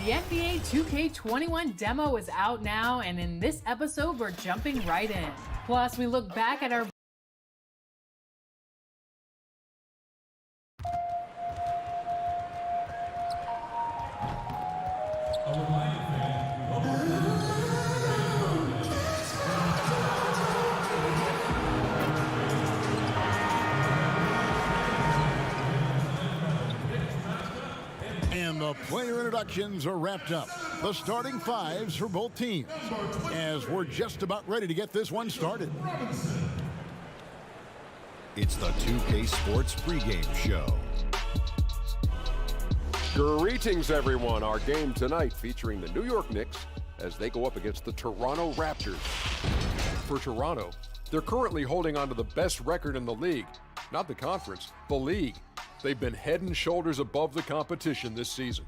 The NBA 2K21 demo is out now, and in this episode, we're jumping right in. Plus, we look back at our The player introductions are wrapped up. The starting fives for both teams, as we're just about ready to get this one started. It's the 2K Sports pregame show. Greetings, everyone. Our game tonight featuring the New York Knicks as they go up against the Toronto Raptors. For Toronto, they're currently holding on to the best record in the league. Not the conference, the league. They've been head and shoulders above the competition this season.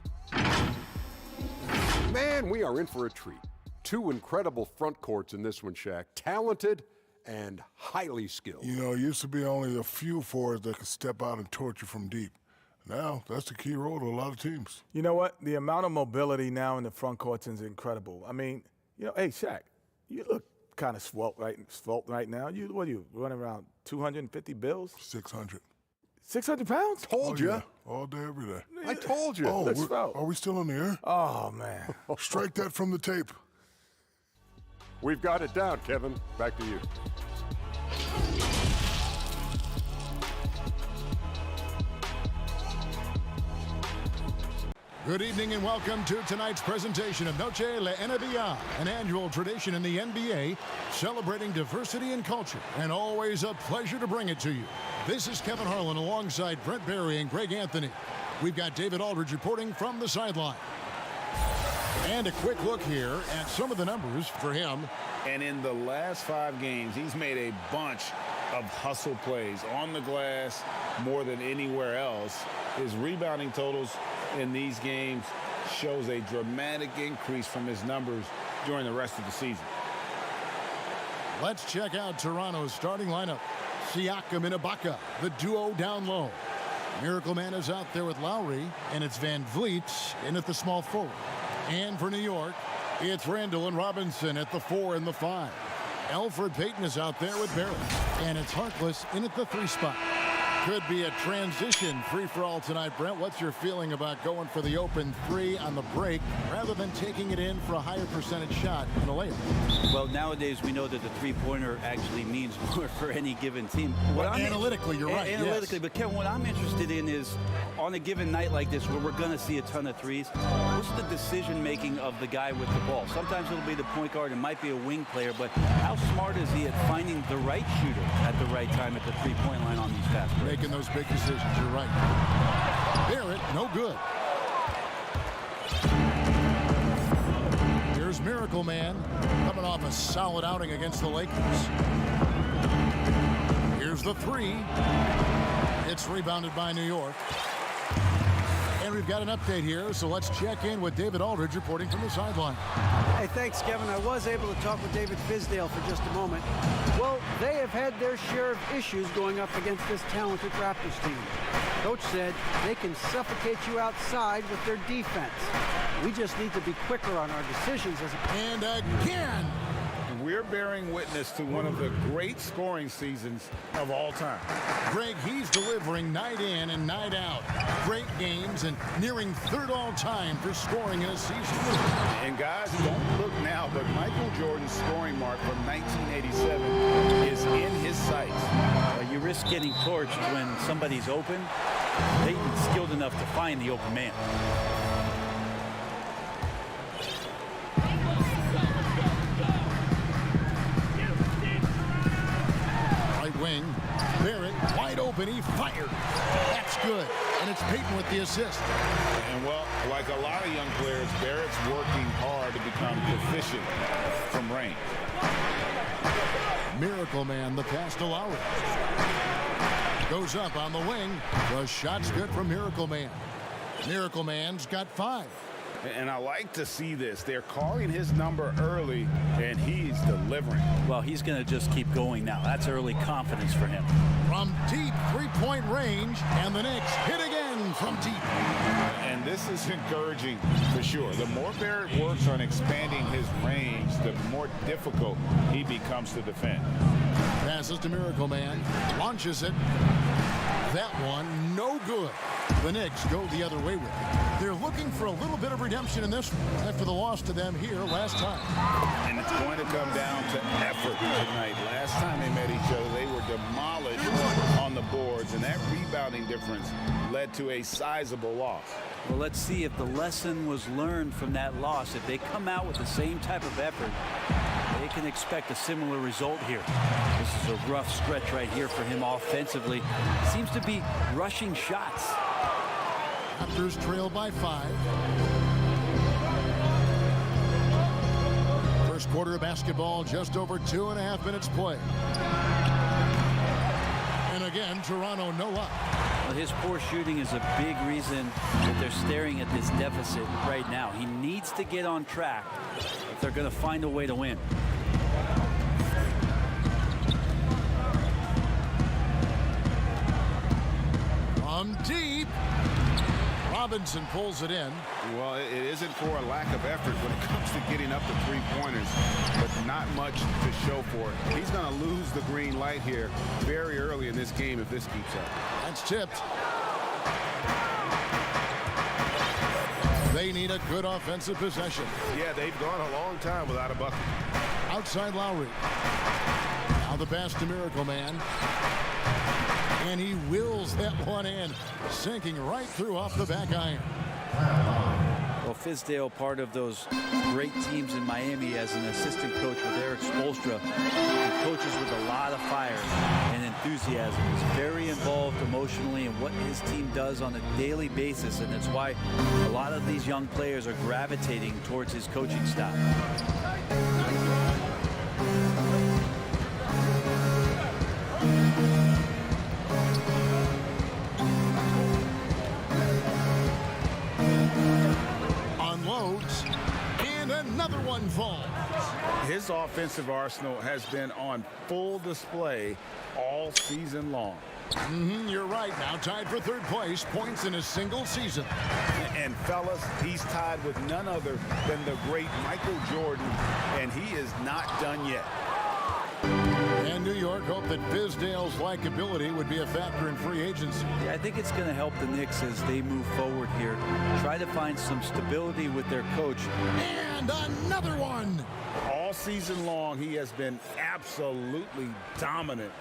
Man, we are in for a treat. Two incredible front courts in this one, Shaq. Talented and highly skilled. You know, it used to be only a few forwards that could step out and torch you from deep. Now, that's the key role to a lot of teams. You know what? The amount of mobility now in the front courts is incredible. I mean, you know, hey, Shaq, you look kind of svelte right now. What are you, running around 250 bills? 600. 600 pounds? Told you. Yeah. All day, every day. I told you. Oh, are we still in the air? Oh, man. Strike that from the tape. We've got it down, Kevin. Back to you. Good evening and welcome to tonight's presentation of Noche La NBA, an annual tradition in the NBA celebrating diversity and culture, and always a pleasure to bring it to you. This is Kevin Harlan alongside Brent Barry and Greg Anthony. We've got David Aldridge reporting from the sideline. And a quick look here at some of the numbers for him. And in the last 5 games, he's made a bunch of hustle plays on the glass more than anywhere else. His rebounding totals in these games shows a dramatic increase from his numbers during the rest of the season. Let's check out Toronto's starting lineup. Siakam and Ibaka, the duo down low. Miracle Man is out there with Lowry, and it's Van Vliet in at the small forward. And for New York, it's Randall and Robinson at the 4 and the 5. Elfrid Payton is out there with Barrett, and it's Harkless in at the 3 spot. Could be a transition free-for-all tonight, Brent. What's your feeling about going for the open 3 on the break rather than taking it in for a higher percentage shot in a layup? Well, nowadays we know that the three-pointer actually means more for any given team. Analytically, you're right. Analytically, yes. But Kevin, what I'm interested in is on a given night like this where we're going to see a ton of threes, what's the decision-making of the guy with the ball? Sometimes it'll be the point guard, it might be a wing player, but how smart is he at finding the right shooter at the right time at the three-point line on these fast breaks? Making those big decisions, you're right. Barrett, no good. Here's Miracle Man coming off a solid outing against the Lakers. Here's the 3. It's rebounded by New York. And we've got an update here, so let's check in with David Aldridge reporting from the sideline. Hey, thanks, Kevin. I was able to talk with David Fizdale for just a moment. Well, they have had their share of issues going up against this talented Raptors team. Coach said they can suffocate you outside with their defense. We just need to be quicker on our decisions. And again! We're bearing witness to one of the great scoring seasons of all time. Greg, he's delivering night in and night out. Great games and nearing 3rd all-time for scoring in a season. And guys, don't look now, but Michael Jordan's scoring mark from 1987 is in his sights. You risk getting torched when somebody's open. Payton's skilled enough to find the open man. Wing. Barrett wide open. He fired. That's good. And it's Payton with the assist. And well, like a lot of young players, Barrett's working hard to become proficient from range. Miracle Man, the pass to Lowry. Goes up on the wing. The shot's good from Miracle Man. Miracle Man's got 5. And I like to see this. They're calling his number early, and he's delivering. Well, he's going to just keep going now. That's early confidence for him. From deep three-point range, and the Knicks hit again. again from deep. And this is encouraging for sure. The more Barrett works on expanding his range, the more difficult he becomes to defend. Passes to Miracle Man. Launches it. That one, no good. The Knicks go the other way with it. They're looking for a little bit of redemption in this one after the loss to them here last time. And it's going to come down to effort tonight. Last time they met each other, they were demolished on the boards, and that rebounding difference led to a sizable loss. Well, let's see if the lesson was learned from that loss. If they come out with the same type of effort, they can expect a similar result here. This is a rough stretch right here for him offensively. Seems to be rushing shots. Raptors trail by 5. First quarter of basketball, just over 2.5 minutes play. And again, Toronto no luck. Well, his poor shooting is a big reason that they're staring at this deficit right now. He needs to get on track if they're going to find a way to win. From deep. Robinson pulls it in. Well, it isn't for a lack of effort when it comes to getting up to three-pointers, but not much to show for it. He's going to lose the green light here very early in this game if this keeps up. That's tipped. They need a good offensive possession. Yeah, they've gone a long time without a bucket. Outside Lowry. Now the pass to Miracle Man. And he wills that one in, sinking right through off the back iron. Well, Fizdale, part of those great teams in Miami as an assistant coach with Eric Spoelstra. He coaches with a lot of fire and enthusiasm. He's very involved emotionally in what his team does on a daily basis, and that's why a lot of these young players are gravitating towards his coaching style. Unloads, and another one falls. His offensive arsenal has been on full display all season long. You're right. Now tied for third place, points in a single season. And fellas, he's tied with none other than the great Michael Jordan, and he is not done yet. And New York hoped that Fizdale's likability would be a factor in free agency. Yeah, I think it's going to help the Knicks as they move forward here. Try to find some stability with their coach. And another one. All season long, he has been absolutely dominant.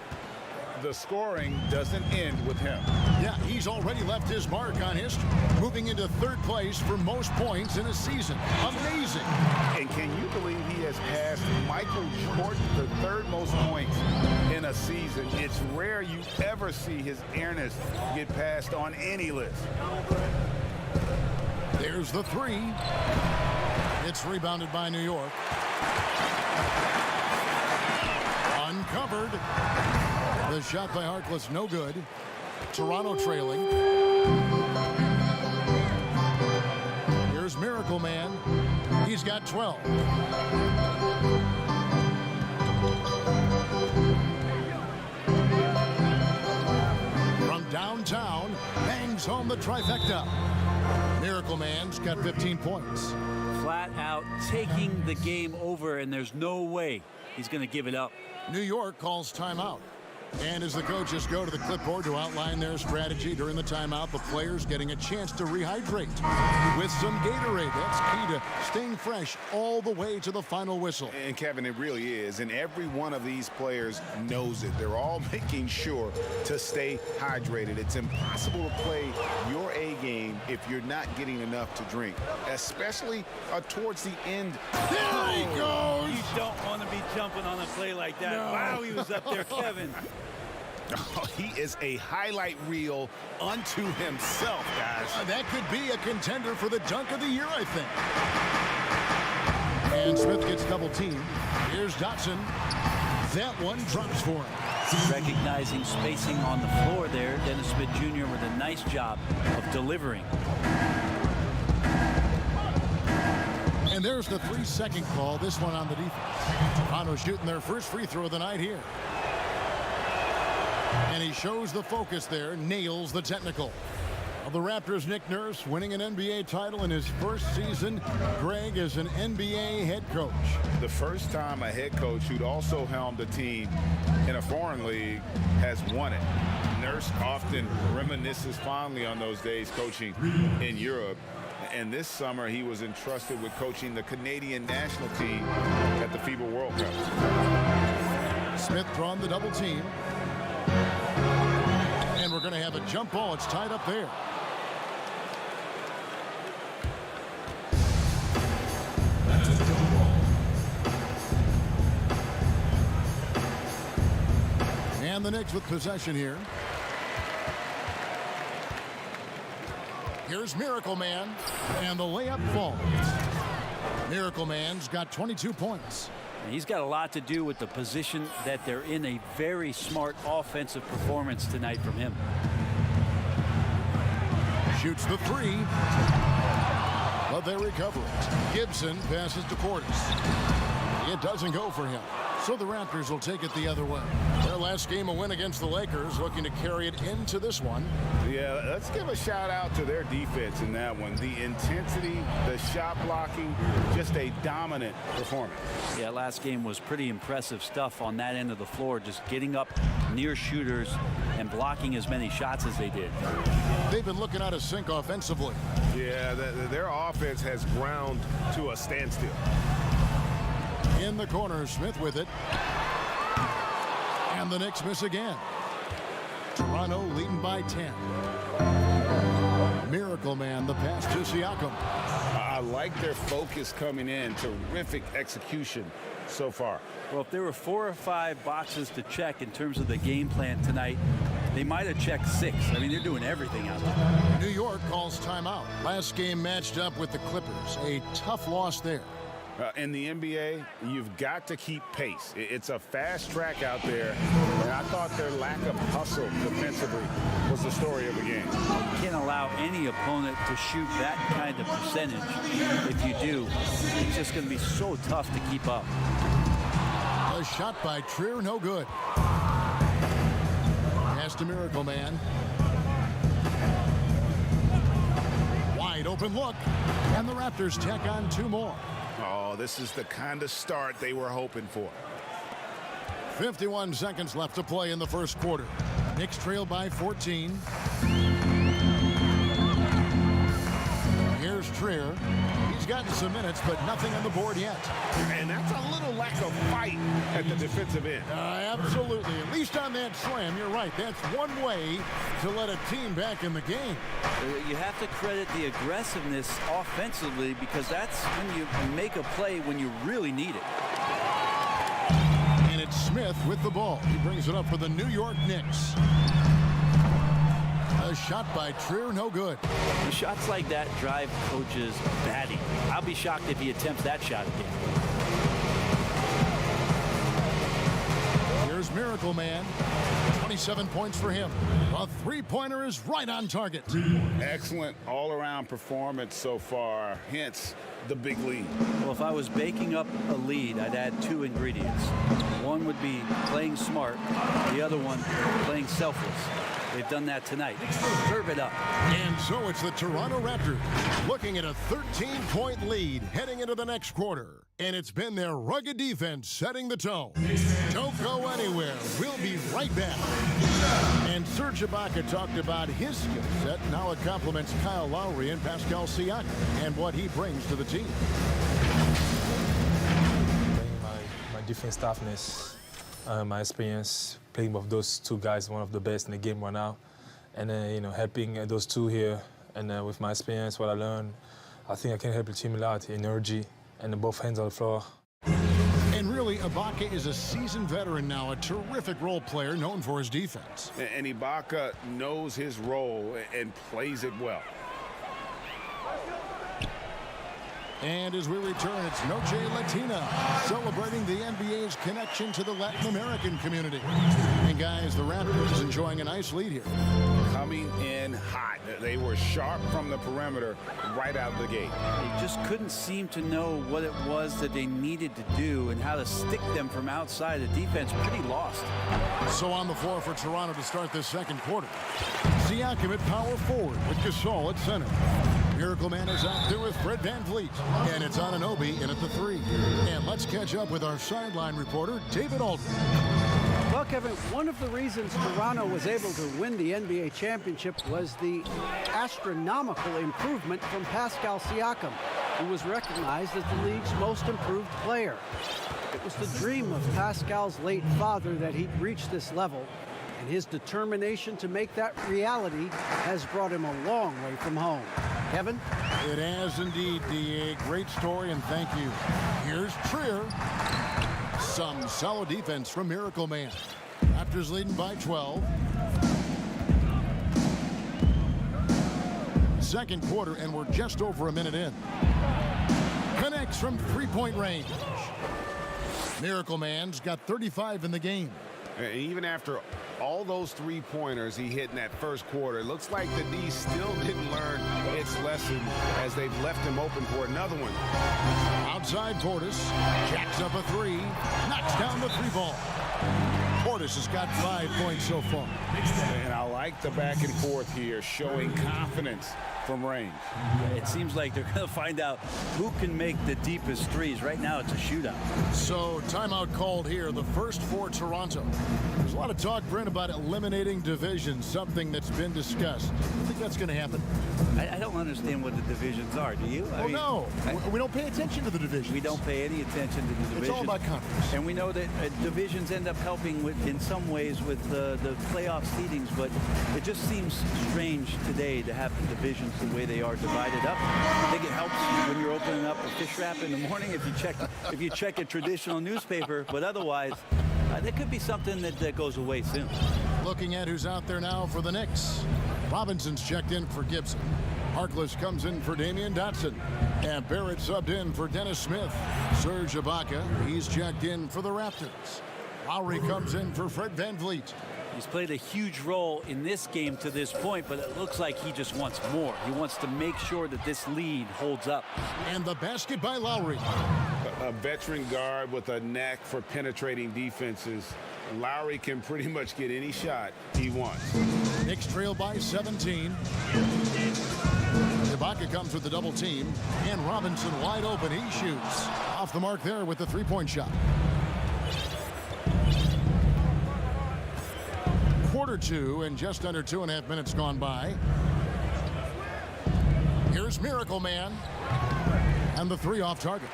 The scoring doesn't end with him. Yeah, he's already left his mark on history, moving into third place for most points in a season. Amazing. And can you believe he has passed Michael Jordan for third most points in a season? It's rare you ever see his airness get passed on any list. There's the three. It's rebounded by New York. Uncovered. The shot by Harkless, no good. Toronto trailing. Here's Miracle Man. He's got 12. From downtown, bangs home the trifecta. Miracle Man's got 15 points. Flat out taking the game over, and there's no way he's going to give it up. New York calls timeout. And as the coaches go to the clipboard to outline their strategy during the timeout, the players getting a chance to rehydrate with some Gatorade. That's key to staying fresh all the way to the final whistle. And Kevin, it really is. And every one of these players knows it. They're all making sure to stay hydrated. It's impossible to play your A game if you're not getting enough to drink, especially towards the end. There he goes. You don't want to be jumping on a play like that. No. Wow, he was up there, Kevin. Oh, he is a highlight reel unto himself, guys. That could be a contender for the dunk of the year, I think. And Smith gets double teamed. Here's Dotson. That one drops for him. Recognizing spacing on the floor there, Dennis Smith Jr. with a nice job of delivering. And there's the 3-second call, this one on the defense. Toronto shooting their first free throw of the night here. And he shows the focus there, nails the technical. Well, the Raptors' Nick Nurse winning an NBA title in his first season. Greg is an NBA head coach. The first time a head coach who'd also helmed a team in a foreign league has won it. Nurse often reminisces fondly on those days coaching in Europe. And this summer, he was entrusted with coaching the Canadian national team at the FIBA World Cup. Smith drawn the double team. And we're going to have a jump ball. It's tied up there. And the Knicks with possession here. Here's Miracle Man, and the layup falls. Miracle Man's got 22 points. He's got a lot to do with the position that they're in. A very smart offensive performance tonight from him. Shoots the three, but they recover it. Gibson passes to Portis. It doesn't go for him, so the Raptors will take it the other way. Their last game, a win against the Lakers, looking to carry it into this one. Yeah, let's give a shout out to their defense in that one. The intensity, the shot blocking, just a dominant performance. Yeah, last game was pretty impressive stuff on that end of the floor, just getting up near shooters and blocking as many shots as they did. They've been looking out of sync offensively. Yeah, their offense has ground to a standstill. In the corner, Smith with it. And the Knicks miss again. Toronto leading by 10. Miracle Man, the pass to Siakam. I like their focus coming in. Terrific execution so far. Well, if there were 4 or 5 boxes to check in terms of the game plan tonight, they might have checked 6. I mean, they're doing everything out there. New York calls timeout. Last game matched up with the Clippers. A tough loss there. In the NBA, you've got to keep pace. It's a fast track out there, and I thought their lack of hustle defensively was the story of the game. You can't allow any opponent to shoot that kind of percentage. If you do, it's just going to be so tough to keep up. A shot by Trier, no good. Pass to Miracle Man. Wide open look, and the Raptors tack on 2 more. Oh, this is the kind of start they were hoping for. 51 seconds left to play in the first quarter. Knicks trail by 14. Here's Trier. He's gotten some minutes, but nothing on the board yet. And that's a little lack of fight at the defensive end. Absolutely. At least on that slam, you're right. That's one way to let a team back in the game. You have to credit the aggressiveness offensively, because that's when you make a play when you really need it. And it's Smith with the ball. He brings it up for the New York Knicks. A shot by Trier, no good. Shots like that drive coaches batty. I'll be shocked if he attempts that shot again. Here's Miracle Man. 27 points for him. A three-pointer is right on target. Excellent all-around performance so far, hence the big lead. Well, if I was baking up a lead, I'd add 2 ingredients. One would be playing smart. The other one, playing selfless. They've done that tonight. Serve it up. And so it's the Toronto Raptors looking at a 13-point lead heading into the next quarter. And it's been their rugged defense setting the tone. Don't go anywhere. We'll be right back. And Serge Ibaka talked about his skill set. Now it complements Kyle Lowry and Pascal Siakam and what he brings to the team. My defense toughness, my experience playing with those 2 guys, one of the best in the game right now, and then helping those 2 here, and with my experience, what I learned, I think I can help the team a lot. Energy and both hands on the floor. And really, Ibaka is a seasoned veteran now, a terrific role player known for his defense. And Ibaka knows his role and plays it well. And as we return, it's Noche Latina, celebrating the NBA's connection to the Latin American community. And guys, the Raptors enjoying a nice lead here. Coming in hot. They were sharp from the perimeter right out of the gate. They just couldn't seem to know what it was that they needed to do and how to stick them from outside. The defense pretty lost. So on the floor for Toronto to start this second quarter. Siakam at power forward with Gasol at center. Miracle Man is out there with Fred VanVleet. And it's Anunoby in at the 3. And let's catch up with our sideline reporter, David Aldridge. Well, Kevin, one of the reasons Toronto was able to win the NBA championship was the astronomical improvement from Pascal Siakam, who was recognized as the league's most improved player. It was the dream of Pascal's late father that he'd reach this level, and his determination to make that reality has brought him a long way from home. Kevin? It has indeed, D.A. Great story, and thank you. Here's Trier. Some solid defense from Miracle Man. Raptors leading by 12. Second quarter, and we're just over a minute in. Connects from three-point range. Miracle Man's got 35 in the game. And even after all those three-pointers he hit in that first quarter, it looks like the D still didn't learn its lesson as they've left him open for another one. Outside Portis, jacks up a 3, knocks down the 3-ball. Portis has got 5 points so far. And I like the back and forth here, showing confidence from range. It seems like they're going to find out who can make the deepest threes. Right now, it's a shootout. So, timeout called here, the first for Toronto. There's a lot of talk, Brent, about eliminating divisions, something that's been discussed. I think that's going to happen. I don't understand what the divisions are. Do you? No. We don't pay attention to the divisions. We don't pay any attention to the divisions. It's all about conference. And we know that divisions end up helping in some ways with the playoff seedings, but it just seems strange today to have the divisions the way they are divided up. I think it helps when you're opening up a fish wrap in the morning if you check a traditional newspaper, but otherwise there could be something that goes away soon. Looking at who's out there now for the Knicks. Robinson's checked in for Gibson. Harkless comes in for Damian Dotson. And Barrett subbed in for Dennis Smith. Serge Ibaka, he's checked in for the Raptors. Lowry comes in for Fred VanVleet. He's played a huge role in this game to this point, but it looks like he just wants more. He wants to make sure that this lead holds up. And the basket by Lowry. A veteran guard with a knack for penetrating defenses. Lowry can pretty much get any shot he wants. Knicks trail by 17. Ibaka comes with the double team. And Robinson wide open. He shoots. Off the mark there with the three-point shot. Quarter 2 and just under 2.5 minutes gone by. Here's Miracle Man. And the 3 off target.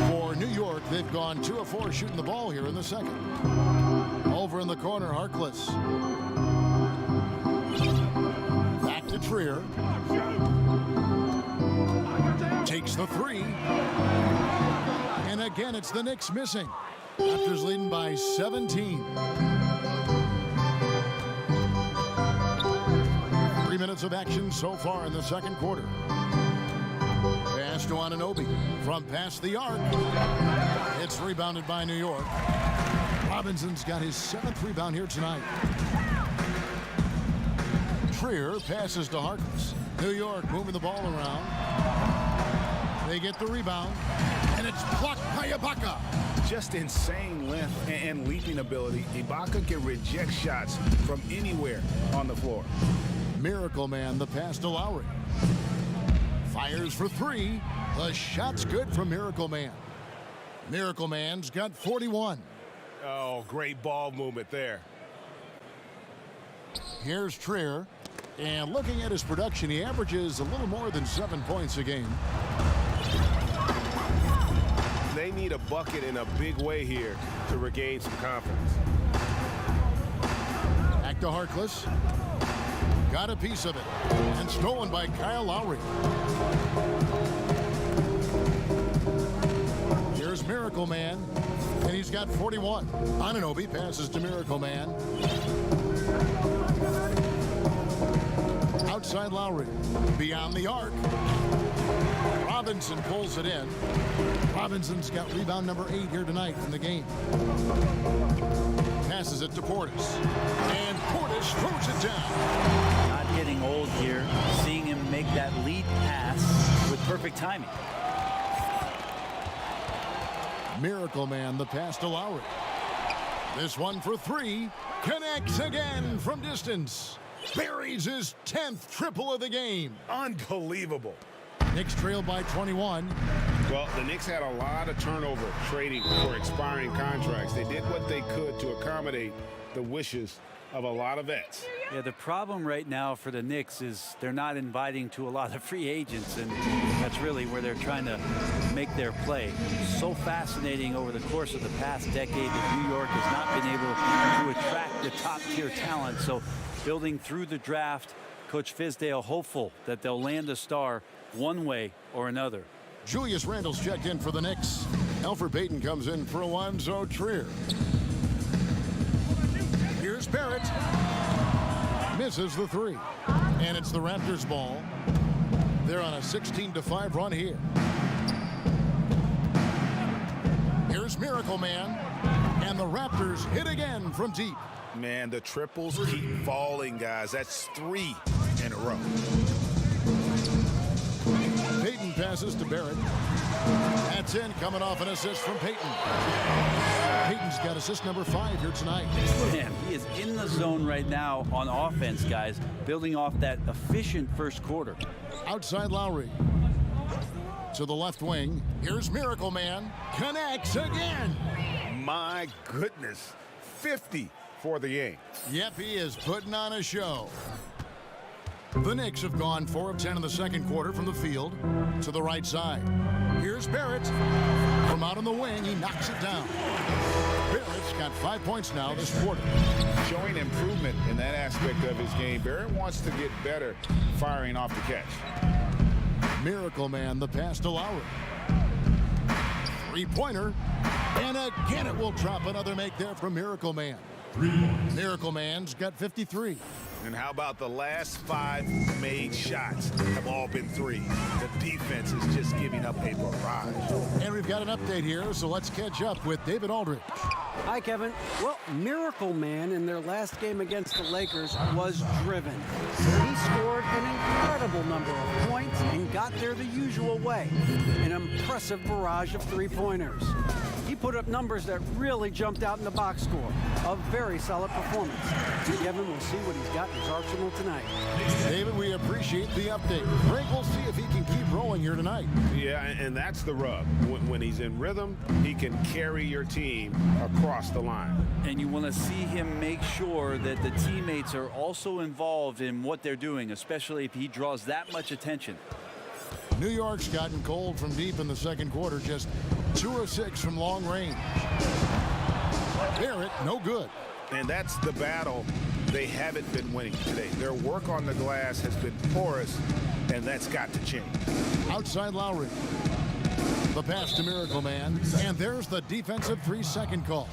For New York, they've gone 2 of 4 shooting the ball here in the second. Over in the corner, Harkless. Back to Trier. Takes the 3. And again, it's the Knicks missing. Raptors leading by 17. 3 minutes of action so far in the second quarter. Pass to Anunoby from past the arc. It's rebounded by New York. Robinson's got his 7th rebound here tonight. Trier passes to Harkless. New York moving the ball around. They get the rebound, and it's blocked by Ibaka. Just insane length and leaping ability. Ibaka can reject shots from anywhere on the floor. Miracle Man, the pass to Lowry. Fires for 3. The shot's good from Miracle Man. Miracle Man's got 41. Oh, great ball movement there. Here's Trier. And looking at his production, he averages a little more than 7 points a game. They need a bucket in a big way here to regain some confidence. Back to Harkless. Got a piece of it. And stolen by Kyle Lowry. Here's Miracle Man. And he's got 41. Anunoby passes to Miracle Man. Outside Lowry. Beyond the arc. Robinson pulls it in. Robinson's got rebound number 8 here tonight in the game. Passes it to Portis. And Portis throws it down. Not getting old here. Seeing him make that lead pass with perfect timing. Miracle Man, the pass to Lowry. This one for three. Connects again from distance. Buries his 10th triple of the game. Unbelievable. Knicks trail by 21. Well, the Knicks had a lot of turnover trading for expiring contracts. They did what they could to accommodate the wishes of a lot of vets. Yeah, the problem right now for the Knicks is they're not inviting to a lot of free agents, and that's really where they're trying to make their play. So fascinating over the course of the past decade that New York has not been able to attract the top-tier talent. So building through the draft, Coach Fizdale hopeful that they'll land a star one way or another. Julius Randle's checked in for the Knicks. Elfrid Payton comes in for Alonzo Trier. Here's Barrett. Misses the three. And it's the Raptors' ball. They're on a 16-5 run here. Here's Miracle Man. And the Raptors hit again from deep. Man, the triples keep falling, guys. That's 3 in a row. Payton passes to Barrett. That's in, coming off an assist from Payton. Payton's got assist number 5 here tonight. Man, he is in the zone right now on offense, guys, building off that efficient first quarter. Outside Lowry. To the left wing. Here's Miracle Man. Connects again. My goodness. 50 for the game. Yep, he is putting on a show. The Knicks have gone 4 of 10 in the second quarter from the field to the right side. Here's Barrett. From out on the wing, he knocks it down. Barrett's got 5 points now this quarter. Showing improvement in that aspect of his game. Barrett wants to get better firing off the catch. Miracle Man, the pass to Lowry. Three-pointer. And again, it will drop. Another make there from Miracle Man. Miracle Man's got 53. And how about the last 5 made shots have all been threes? The defense is just giving up a barrage. And we've got an update here, so let's catch up with David Aldridge. Hi, Kevin. Well, Miracle Man in their last game against the Lakers was driven. He scored an incredible number of points and got there the usual way. An impressive barrage of three-pointers. He put up numbers that really jumped out in the box score. A very solid performance. Kevin will see what he's got in his arsenal tonight. David, we appreciate the update. Frank, we'll see if he can keep rolling here tonight. Yeah, and that's the rub. When he's in rhythm, he can carry your team across the line. And you want to see him make sure that the teammates are also involved in what they're doing, especially if he draws that much attention. New York's gotten cold from deep in the second quarter, just 2 of 6 from long range. Barrett, no good. And that's the battle they haven't been winning today. Their work on the glass has been porous, and that's got to change. Outside Lowry. The pass to Miracle Man, and there's the defensive 3-second call.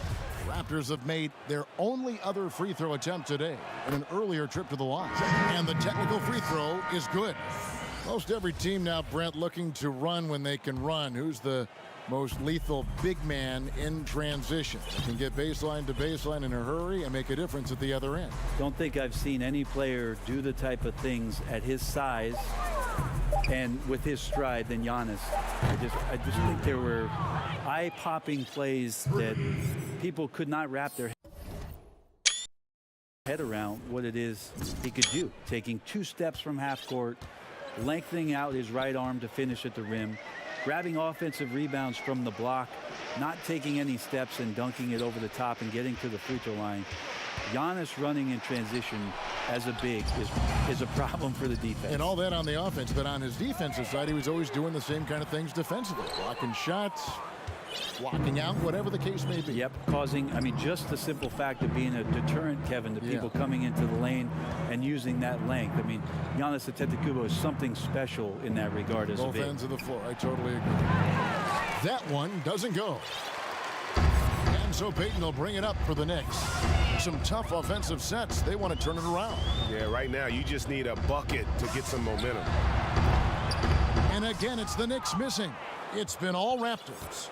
Raptors have made their only other free throw attempt today in an earlier trip to the line. And the technical free throw is good. Most every team now, Brent, looking to run when they can run. Who's the most lethal big man in transition? They can get baseline to baseline in a hurry and make a difference at the other end. Don't think I've seen any player do the type of things at his size and with his stride than Giannis. I just think there were eye-popping plays that people could not wrap their head around what it is he could do. Taking 2 steps from half court, lengthening out his right arm to finish at the rim, grabbing offensive rebounds from the block, not taking any steps and dunking it over the top and getting to the free throw line. Giannis running in transition as a big is a problem for the defense. And all that on the offense, but on his defensive side, he was always doing the same kind of things defensively. Blocking shots, blocking out, whatever the case may be. Yep, causing, I mean, just the simple fact of being a deterrent, Kevin, to people coming into the lane and using that length. I mean, Giannis Antetokounmpo is something special in that regard as a big. Both ends of the floor, I totally agree. That one doesn't go. And so Payton will bring it up for the Knicks. Some tough offensive sets. They want to turn it around. Yeah, right now you just need a bucket to get some momentum. And again, it's the Knicks missing. It's been all Raptors.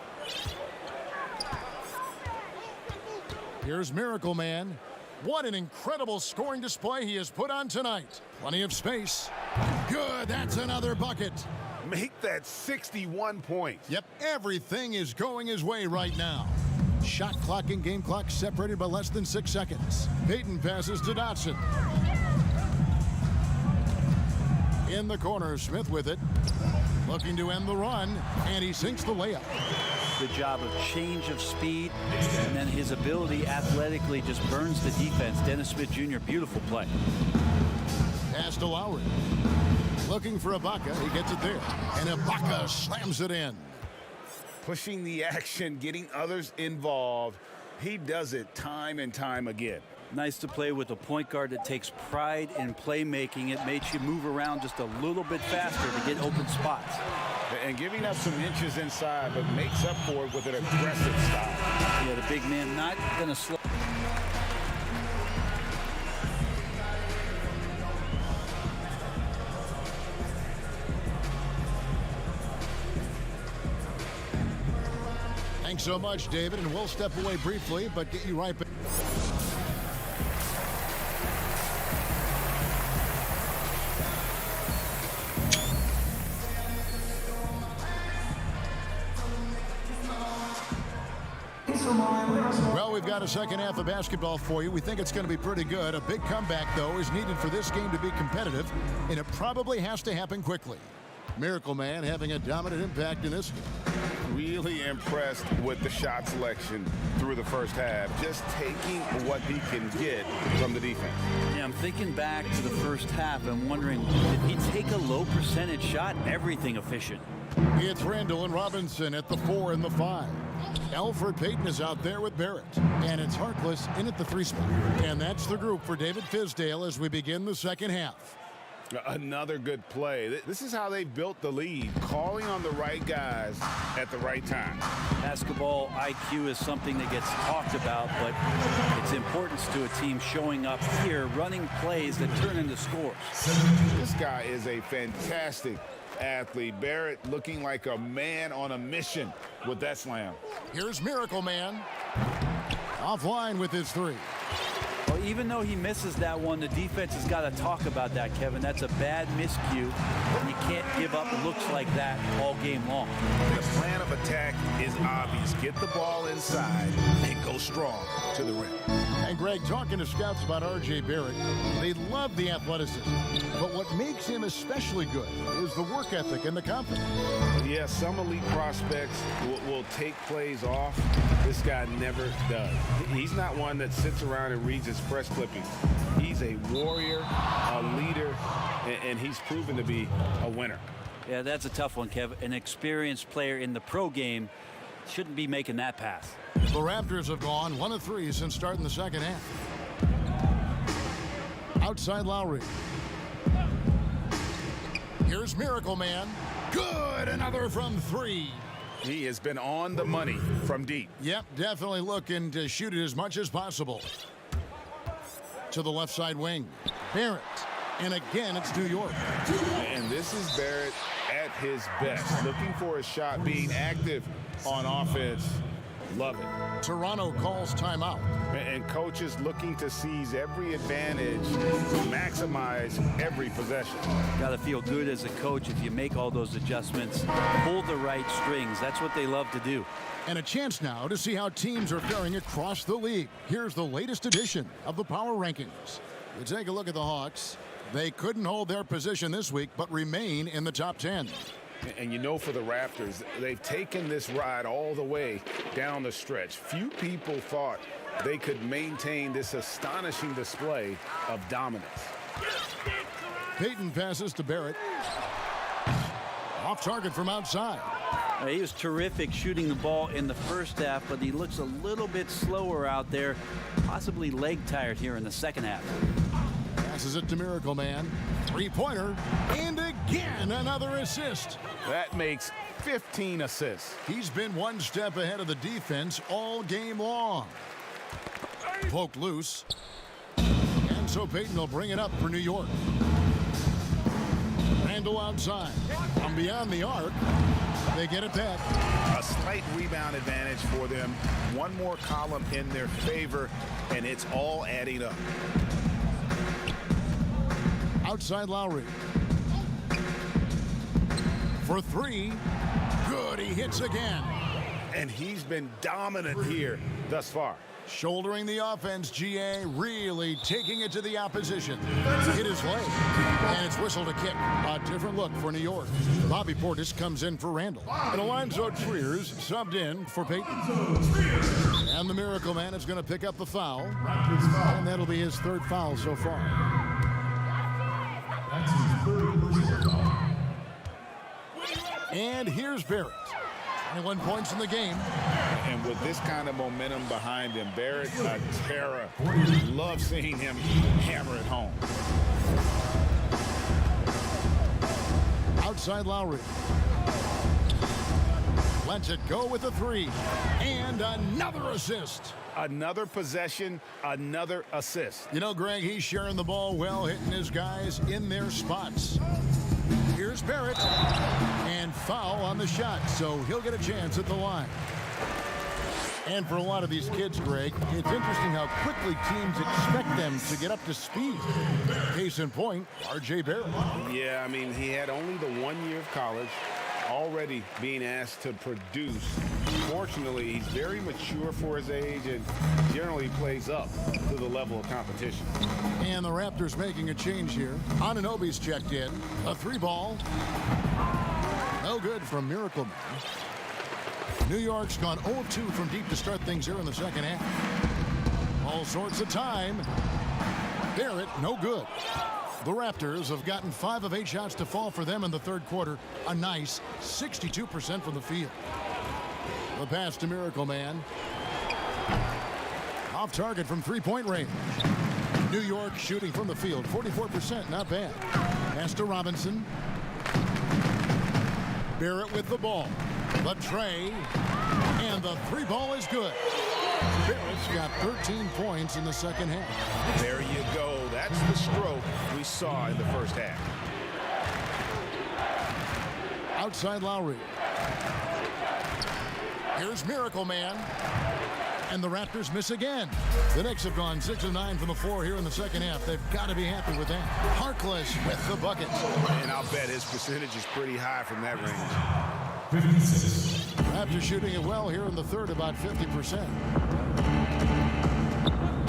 Here's Miracle Man. What an incredible scoring display he has put on tonight. Plenty of space. Good, that's another bucket. Make that 61 points. Yep, everything is going his way right now. Shot clock and game clock separated by less than 6 seconds. Payton passes to Dotson. In the corner, Smith with it. Looking to end the run, and he sinks the layup. Good job of change of speed, and then his ability athletically just burns the defense. Dennis Smith Jr., beautiful play. Pass to Lowry. Looking for Ibaka, he gets it there. And Ibaka slams it in. Pushing the action, getting others involved. He does it time and time again. Nice to play with a point guard that takes pride in playmaking. It makes you move around just a little bit faster to get open spots. And giving up some inches inside, but makes up for it with an aggressive style. Yeah, the big man not going to slow. Thanks so much, David, and we'll step away briefly, but get you right back. Well, we've got a second half of basketball for you. We think it's going to be pretty good. A big comeback, though, is needed for this game to be competitive, and it probably has to happen quickly. Miracle Man having a dominant impact in this game. Really impressed with the shot selection through the first half. Just taking what he can get from the defense. Yeah, I'm thinking back to the first half and wondering, did he take a low percentage shot? Everything efficient. It's Randall and Robinson at the 4 and the 5. Alfred Payton is out there with Barrett. And it's Harkless in at the 3 spot. And that's the group for David Fizdale as we begin the second half. Another good play. This is how they built the lead, calling on the right guys at the right time. Basketball IQ is something that gets talked about, but its importance to a team showing up here, running plays that turn into scores. This guy is a fantastic athlete. Barrett looking like a man on a mission with that slam. Here's Miracle Man. Offline with his 3. Well, even though he misses that one, the defense has got to talk about that, Kevin. That's a bad miscue. You can't give up looks like that all game long. The plan of attack is obvious. Get the ball inside and go strong to the rim. And Greg, talking to scouts about R.J. Barrett, they love the athleticism. But what makes him especially good is the work ethic and the confidence. Yeah, some elite prospects will take plays off. This guy never does. He's not one that sits around and reads his press clippings. He's a warrior, a leader, and he's proven to be a winner. Yeah, that's a tough one, Kevin. An experienced player in the pro game shouldn't be making that pass. The Raptors have gone 1 of 3 since starting the second half. Outside Lowry. Here's Miracle Man. Good, another from 3. He has been on the money from deep. Yep, definitely looking to shoot it as much as possible. To the left side wing. Barrett. And again, it's New York. And this is Barrett at his best. Looking for a shot, being active on offense. Love it. Toronto calls timeout. And coaches looking to seize every advantage, maximize every possession. Got to feel good as a coach if you make all those adjustments, pull the right strings. That's what they love to do. And a chance now to see how teams are faring across the league. Here's the latest edition of the Power Rankings. You take a look at the Hawks. They couldn't hold their position this week, but remain in the top 10. And you know, for the Raptors, they've taken this ride all the way down the stretch. Few people thought they could maintain this astonishing display of dominance. Payton passes to Barrett. Off target from outside. He was terrific shooting the ball in the first half, but he looks a little bit slower out there, possibly leg tired here in the second half. Passes it to Miracle Man. 3-pointer. And again, another assist. That makes 15 assists. He's been one step ahead of the defense all game long. Poked loose. And so Payton will bring it up for New York. Randall outside. From beyond the arc. They get it back. A slight rebound advantage for them. One more column in their favor, and it's all adding up. Outside Lowry. For 3. Good, he hits again. and he's been dominant here thus far. Shouldering the offense, GA really taking it to the opposition. Hit his leg, and it's whistled a kick. A different look for New York. Bobby Portis comes in for Randall. And Alonzo Triers subbed in for Peyton. And the Miracle Man is going to pick up the foul. And that'll be his third foul so far. And here's Barrett. 21 points in the game. And with this kind of momentum behind him, Barrett, a terror. Love seeing him hammer it home. Outside Lowry. Lets it go with a three. And another assist. Another possession, another assist. You know, Greg, he's sharing the ball well, hitting his guys in their spots. Here's Barrett. And foul on the shot, so he'll get a chance at the line. And for a lot of these kids, Greg, it's interesting how quickly teams expect them to get up to speed. Case in point, R.J. Barrett. Yeah, I mean, he had only the 1 year of college, already being asked to produce. Fortunately, he's very mature for his age and generally plays up to the level of competition. And the Raptors making a change here. Anunoby's checked in. A three ball. No good from Miracle Man. New York's gone 0-2 from deep to start things here in the second half. All sorts of time. Barrett, no good. The Raptors have gotten 5 of 8 shots to fall for them in the third quarter. A nice 62% from the field. The pass to Miracle Man. Off target from three-point range. New York shooting from the field, 44%, not bad. Pass to Robinson. Barrett with the ball. The tray. And the three ball is good. Barrett's got 13 points in the second half. There you go. That's the stroke we saw in the first half. Outside Lowry. Here's Miracle Man. And the Raptors miss again. The Knicks have gone 6 of 9 from the floor here in the second half. They've got to be happy with that. Harkless with the bucket. And I'll bet his percentage is pretty high from that range. Raptors shooting it well here in the third, about 50%.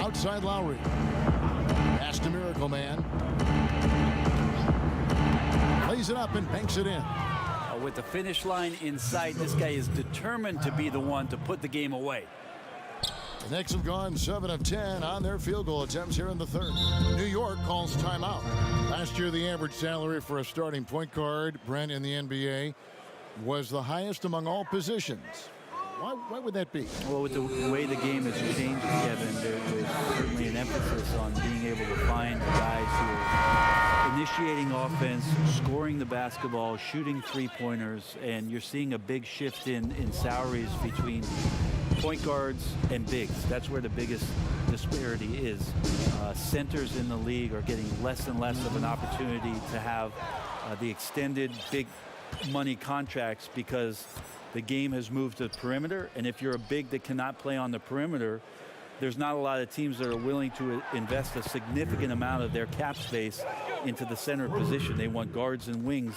Outside Lowry. Pass to Miracle Man. Plays it up and banks it in. With the finish line in sight, this guy is determined to be the one to put the game away. The Knicks have gone 7 of 10 on their field goal attempts here in the third. New York calls timeout. Last year, the average salary for a starting point guard, Brent, in the NBA, was the highest among all positions. Why would that be? Well, with the way the game has changed, Kevin, there's certainly an emphasis on being able to find guys who are initiating offense, scoring the basketball, shooting three-pointers, and you're seeing a big shift in salaries between point guards and bigs. That's where the biggest disparity is. Centers in the league are getting less and less of an opportunity to have the extended big money contracts because the game has moved to the perimeter, and if you're a big that cannot play on the perimeter, there's not a lot of teams that are willing to invest a significant amount of their cap space into the center position. They want guards and wings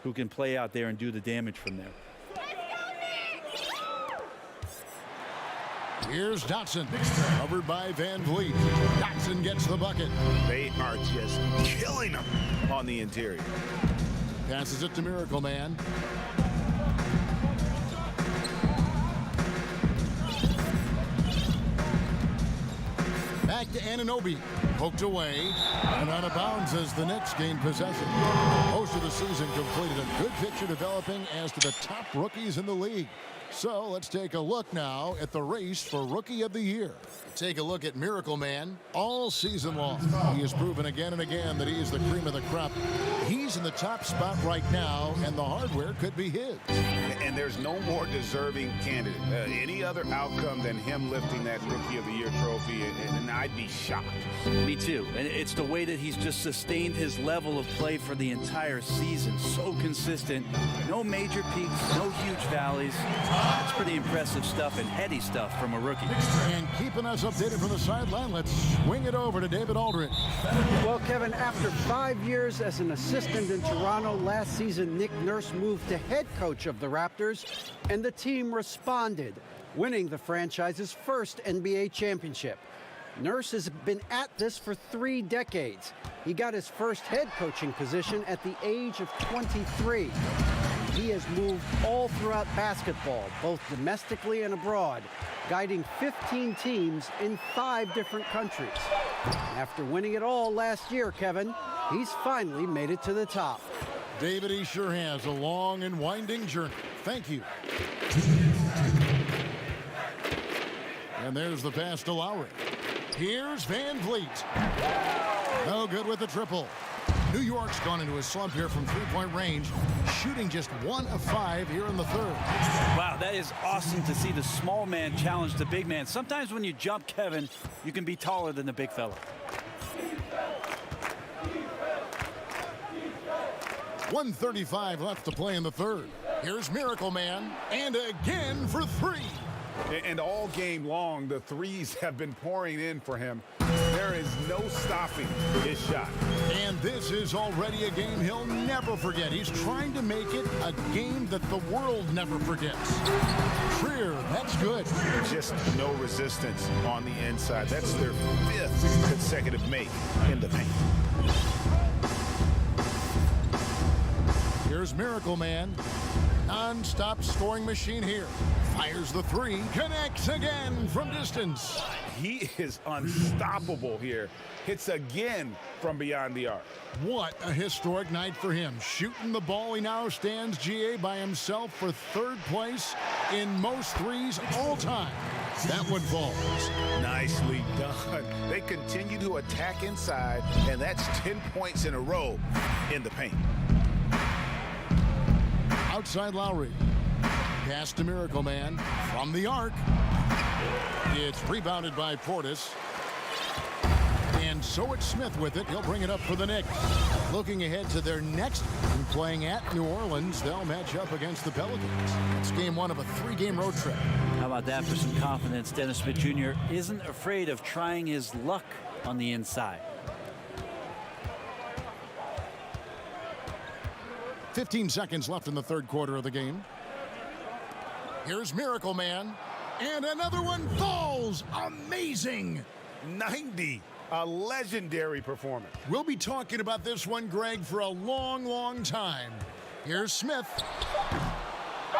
who can play out there and do the damage from there. Here's Dotson, covered by Van Vliet. Dotson gets the bucket. They are just killing them on the interior. Passes it to Miracle Man. Back to Anunoby. Poked away. And out of bounds as the Knicks gain possession. Most of the season completed. A good picture developing as to the top rookies in the league. So let's take a look now at the race for Rookie of the Year. Take a look at Miracle Man all season long. He has proven again and again that he is the cream of the crop. He's in the top spot right now, and the hardware could be his. And there's no more deserving candidate. Any other outcome than him lifting that Rookie of the Year trophy, and I'd be shocked. Me too. And it's the way that he's just sustained his level of play for the entire season. So consistent. No major peaks, no huge valleys. That's pretty impressive stuff and heady stuff from a rookie. And keeping us updated from the sideline, let's swing it over to David Aldridge. Well, Kevin, after 5 years as an assistant in Toronto, last season Nick Nurse moved to head coach of the Raptors, and the team responded, winning the franchise's first NBA championship. Nurse has been at this for 3 decades. He got his first head coaching position at the age of 23. He has moved all throughout basketball, both domestically and abroad, guiding 15 teams in 5 different countries. After winning it all last year, Kevin, he's finally made it to the top. David, he sure has a long and winding journey. Thank you. And there's the pass to Lowry. Here's Van Vliet. No good with the triple. New York's gone into a slump here from three-point range, shooting just 1 of 5 here in the third. Wow, that is awesome to see the small man challenge the big man. Sometimes when you jump, Kevin, you can be taller than the big fella. .135 left to play in the third. Here's Miracle Man, and again for 3. And all game long, the threes have been pouring in for him. There is no stopping his shot. And this is already a game he'll never forget. He's trying to make it a game that the world never forgets. Trier, that's good. Just no resistance on the inside. That's their 5th consecutive make in the paint. Here's Miracle Man. Non-stop scoring machine here. Fires the 3. Connects again from distance. He is unstoppable here. Hits again from beyond the arc. What a historic night for him. Shooting the ball, he now stands GA by himself for 3rd place in most threes all time. That one falls. Nicely done. They continue to attack inside, and that's 10 points in a row in the paint. Outside Lowry. Pass to Miracle Man from the arc. It's rebounded by Portis. And so it's Smith with it. He'll bring it up for the Knicks. Looking ahead to their next game, playing at New Orleans, they'll match up against the Pelicans. It's game 1 of a 3-game road trip. How about that for some confidence? Dennis Smith Jr. isn't afraid of trying his luck on the inside. 15 seconds left in the third quarter of the game. Here's Miracle Man. And another one falls. Amazing. 90. A legendary performance. We'll be talking about this one, Greg, for a long, long time. Here's Smith.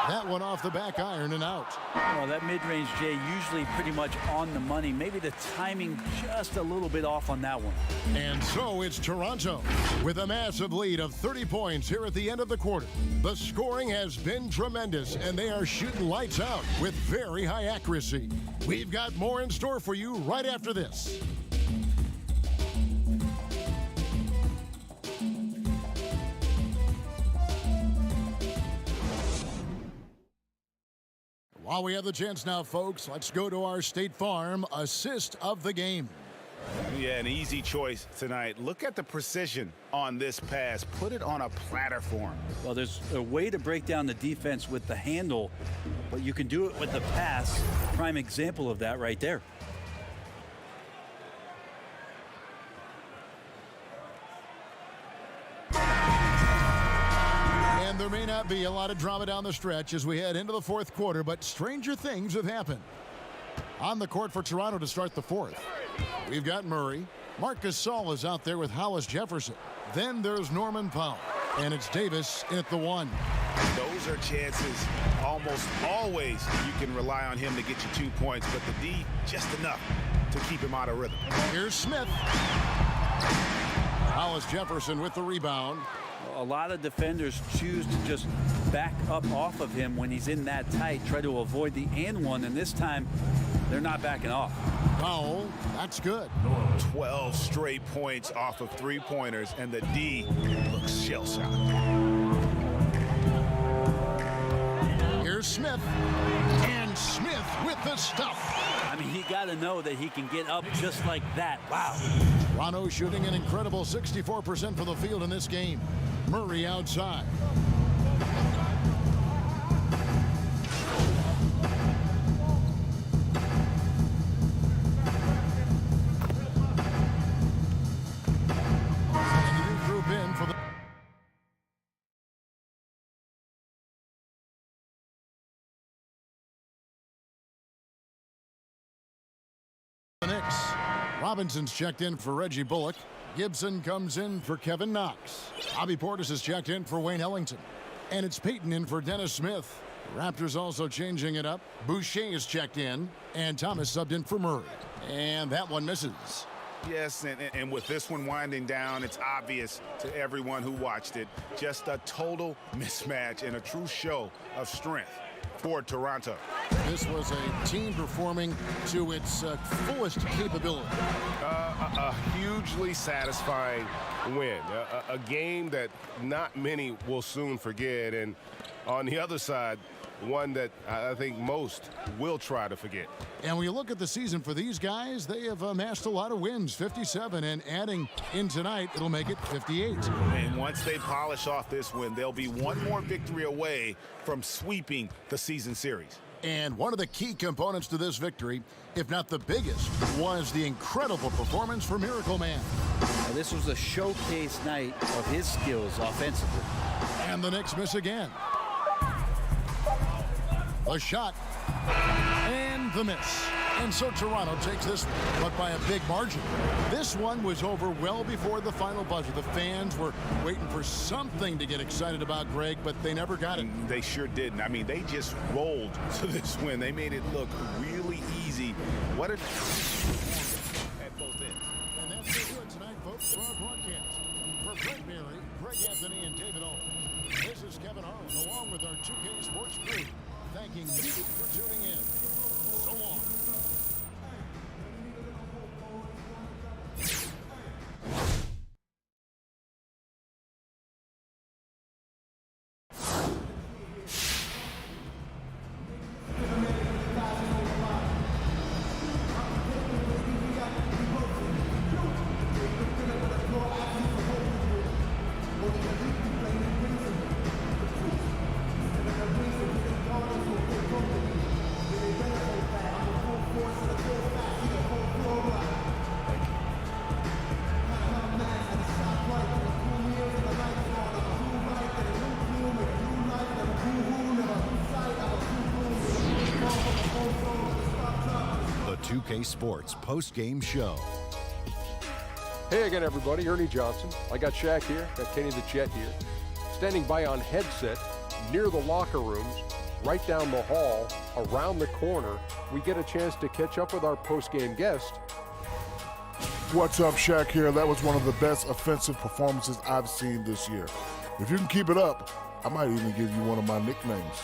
That one off the back iron and out. Well, that mid-range, Jay, usually pretty much on the money. Maybe the timing just a little bit off on that one. And so it's Toronto with a massive lead of 30 points here at the end of the quarter. The scoring has been tremendous, and they are shooting lights out with very high accuracy. We've got more in store for you right after this. While we have the chance now, folks, let's go to our State Farm assist of the game. Yeah, an easy choice tonight. Look at the precision on this pass. Put it on a platter for him. Well, there's a way to break down the defense with the handle, but you can do it with the pass. Prime example of that right there. There may not be a lot of drama down the stretch as we head into the fourth quarter, but stranger things have happened. On the court for Toronto to start the fourth, we've got Murray. Marcus Gasol is out there with Hollis Jefferson. Then there's Norman Powell, and it's Davis in at the 1. Those are chances almost always you can rely on him to get you 2 points, but the D just enough to keep him out of rhythm. Here's Smith. Hollis Jefferson with the rebound. A lot of defenders choose to just back up off of him when he's in that tight, try to avoid the and one, and this time they're not backing off. Powell, that's good. 12 straight points off of 3-pointers, and the D looks shell-shocked. Here's Smith, and Smith with the stuff. I mean, he got to know that he can get up just like that. Wow. Toronto shooting an incredible 64% from the field in this game. Murray outside. Robinson's checked in for Reggie Bullock. Gibson comes in for Kevin Knox. Bobby Portis is checked in for Wayne Ellington. And it's Peyton in for Dennis Smith. Raptors also changing it up. Boucher is checked in, and Thomas subbed in for Murray. And that one misses. Yes, and with this one winding down, it's obvious to everyone who watched it. Just a total mismatch and a true show of strength for Toronto. This was a team performing to its fullest capability. A hugely satisfying win. A game that not many will soon forget. And on the other side, one that I think most will try to forget. And when you look at the season for these guys, they have amassed a lot of wins, 57, and adding in tonight, it'll make it 58. And once they polish off this win, they'll be one more victory away from sweeping the season series. And one of the key components to this victory, if not the biggest, was the incredible performance for Miracle Man. Now, this was a showcase night of his skills offensively. And the Knicks miss again. A shot and the miss. And so Toronto takes this one, but by a big margin. This one was over well before the final buzzer. The fans were waiting for something to get excited about, Greg, but they never got it. They sure didn't. I mean, they just rolled to this win. They made it look really easy. What a... at both ends. And that's going to do it tonight, folks, for our broadcast. For Greg Berry, Greg Anthony, and David Owen, this is Kevin Harlan, along with our 2K Sports crew, thanking you for tuning in. So long. The 2K Sports post-game show. Hey again, everybody. Ernie Johnson. I got Shaq here. Got Kenny the Jet here. Standing by on headset near the locker rooms, right down the hall, around the corner. We get a chance to catch up with our post-game guest. What's up, Shaq here. That was one of the best offensive performances I've seen this year. If you can keep it up, I might even give you one of my nicknames.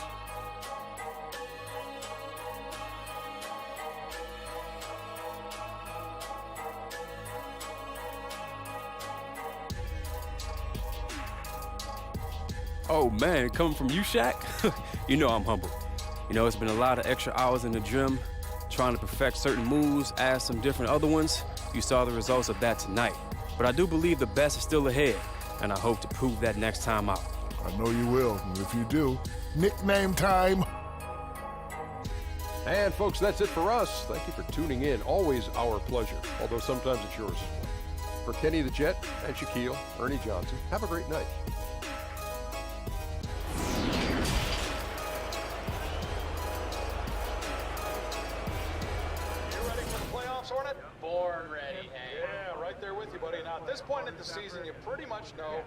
Oh man, coming from you, Shaq? You know I'm humble. You know, it's been a lot of extra hours in the gym, trying to perfect certain moves, add some different other ones. You saw the results of that tonight. But I do believe the best is still ahead, and I hope to prove that next time out. I know you will, and if you do, nickname time. And folks, that's it for us. Thank you for tuning in. Always our pleasure, although sometimes it's yours. For Kenny the Jet and Shaquille, Ernie Johnson, have a great night. Born ready, hey? Yeah, right there with you, buddy. Now, at this point in the season, you pretty much know